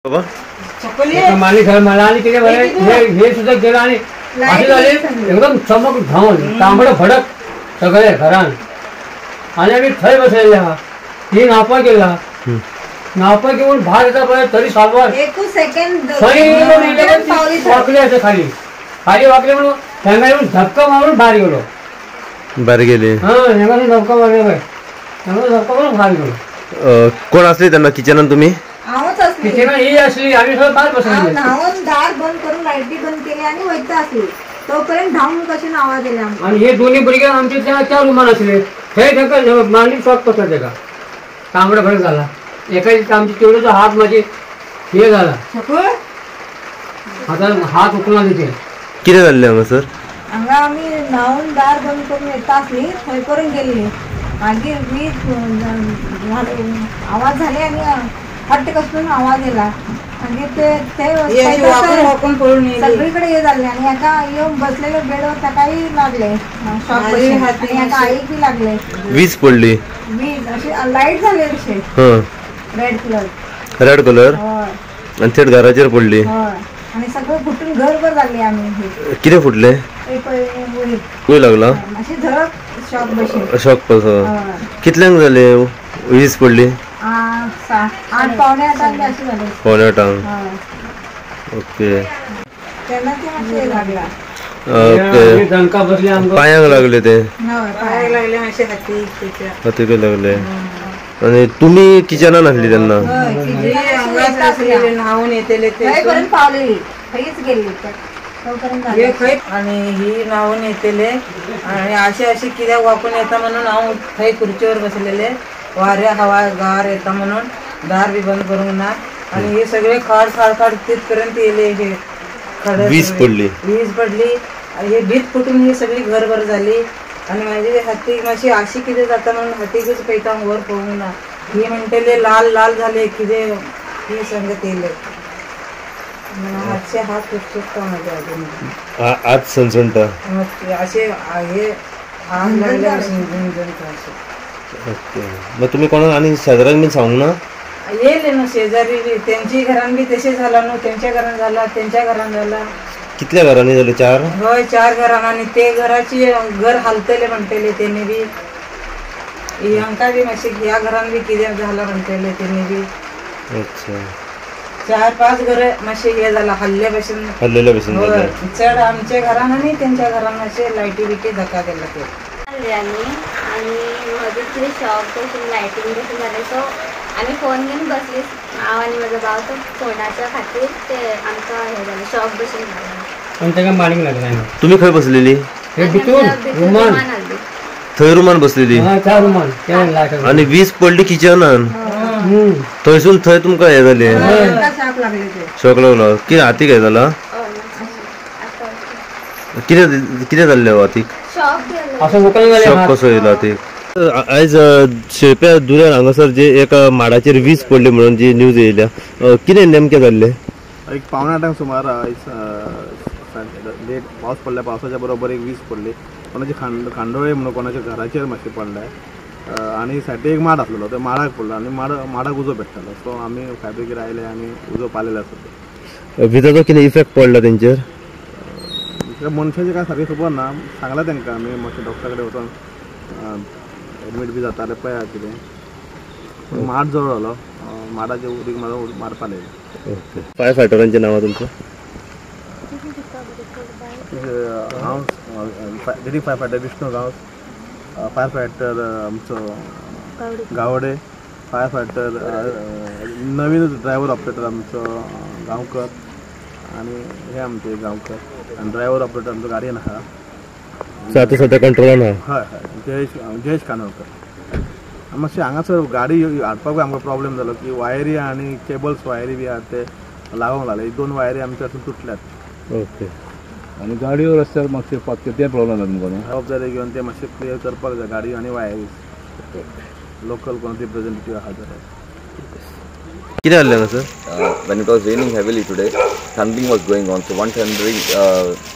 बाबा मालिक मला आणि तिथे हे सुद्धा गेलं आणि असे झाले एकदम चमक धावून तांबडं भडक सगळे घरात आणि आम्ही थंय बसलेले हा ही नापा केला नापा घेऊन बाहेर येता पाहिजे तरी सालवार वाकले असे खाली खाली वाकले म्हणून त्यांना येऊन धक्का मारून बाहेर गेलो बाहेर गेले धक्का मारले धक्का मारून बाहेर गेलो कोण असले त्यांना किचन तुम्ही किचन ही असली आम्ही सगळं बाहेर बसले धावून दार बंद करून लाईटी बंद केली आणि वैद्य असली तोपर्यंत धावून कशी आवाज दिले आणि हे दोन्ही बुडगे आमचे त्या रुमान असले हे ढकल मांडी शॉक पसरले का तांबडा फरक झाला एका आमची तेवढं हात माझे हे झाला आता हात उकला तिथे किती झाले मग सर आम्ही धावून दार बंद करून येत असली थंय करून गेली मागे मी आवाज झाले आणि हट्ट कसून आवाज दिला आणि सगळीकडे हे झाले आणि एका येऊन बसलेल्या बेडवर त्या काही लागले आई की लागले वीज पडली वीज अशी लाईट झाले असे रेड कलर आणि थेट घराचेर पडली आणि सगळं फुटून घरभर झाले आम्ही किती फुटले लागला अशी धडक शॉक बशी शॉक कितल्यांक झाले वीज पडली 8 पावणे 8 अशी झाले पावणे 8 ओके त्यांना ते असे लागला ओके दणका बसले पायांक लागले ते पायाक लागले असे हातीक लागले आणि तुम्ही किचनात असली त्यांना न्हावून येतेले आणि ही न्हावून येतेले आणि असे कित्याक वाकून येता म्हणून हांव थंय खुर्चीवर बसलेले वाऱ्या हवा गार येता म्हणून दार बी बंद करूंक ना आणि हे सगळे खाड तिथपर्यंत येले हे वीज पडली हे भीत फुटून ही सगळी घरभर झाली आणि माझी हाती माशी अशी किती जाता म्हणून हातीकच पैका वर पळूंक ना ही म्हणतेले लाल लाल झाले किती ही संगत येले हातचे हात फुटता माझ्या अजून आज सणसणता असे हे आग लागले ओके मग तुम्ही कोणाला आणि शेजाऱ्यांक बी सांगू ना येले ना शेजारी त्यांची घरान बी तसे झाला ना त्यांच्या घरान झाला त्यांच्या घरान झाला कितल्या घरांनी झाले 4 होय 4 घरान आणि ते घराची घर हालतले म्हणतेले त्यांनी बी यांका बी माशी या घरान बी किती झाला म्हणतेले त्यांनी बी अच्छा 4-5 घर माशी हे झाला हल्ल्यापासून चढ आमच्या घरान आणि त्यांच्या घरान असे लाईटी बिटी धक्का दिला ते आणि मध्ये तिथे शॉक बसून लायटिंग बसून झाले सो आम्ही फोन घेऊन बसले आणि माझा भाव तर फोनाच्या खातीर ते आमचा हे झालं शॉक बसून झाला आणि त्याला मालिक लागला तुम्ही खंय बसलेली थंय रुमान बसलेली आणि वीज पडली किचनान थंयसून थंय तुमकां हे जाले शॉक लागलो कितें हातीक हे जाला कितें जाल्लें हातीक शॉक कसो येयलो हातीक आयज शेळप्या दुऱ्यार हांगासर जे एक माडाचेर वीज पडली म्हणून जी न्यूज येयल्या कितें नेमकें जाल्लें एक 7:15 सुमार लेट पावस पडल्या पावसाच्या बरोबर एक वीज पडली कोणाची खांडोळे म्हणून कोणाच्या घराचेर मातशें पडले आणि सायडीक एक माड आसलेलो तो माडाक पडलो आणि माडाक उजो पेट्टालो सो आमी फायब्रिकेर आयले आनी उजो पालेलो आसलो विजाचो कितें इफेक्ट पडला तेंचेर मनशाचें कांय सारकें खबर ना सांगला तांकां आमी मातशें डॉक्टरा कडेन वचून एडमीट बी जाताले पळया कितें माड जळलो माडाचे उदीक मारपा लागले ओके फायर फायटरांचें नांव तुमचें हांव लेडी फायर फायटर विष्णू गांव फायर फायटर आमचो गावडे फायर फायटर नवीन ड्रायव्हर ऑपरेटर आमचो गांवकर आणि हे आमचे गांवकर आणि ड्रायव्हर ऑपरेटर आमचो गाडयेन आहा आतां सद्या कंट्रोलान आहा हय जयेश कानोळकर मातशें हांगासर गाडी हाडपाक आमकां प्रॉब्लेम जालो की वायरी आनी केबल्स वायरी बी आहा ते लावंक लागले 2 वायरी आमच्या हातून तुटल्यात ओके आणि गाडयो रस्त्यार मातशें ते प्रॉब्लेम जाता तुमकां न्हू जबाबदारी घेवन ते मातशें क्लियर करपाक जाय गाडी आनी वायरी लोकल कोण रिप्रेझेंटेटिव्ह आहा जाल्यार कितें जाल्लें sir when it was raining heavily today, thundering was going on. So one thundering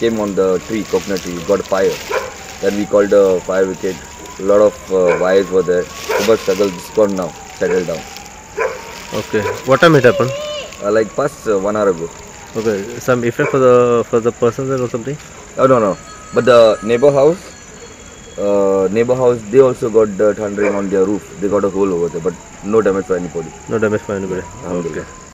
came on the tree, coconut tree. It got fire. Then we called the fire brigade. A lot of wires were there. Super struggle. This gone now, settled down. Okay. What time it happened? like past 1 hour ago. Okay, some effect for the persons or something? Oh no, but the neighbor house, they also got the thundering on their roof. They got a hole over there, but no damage for anybody. No damage for anybody. Alhamdulillah. Okay.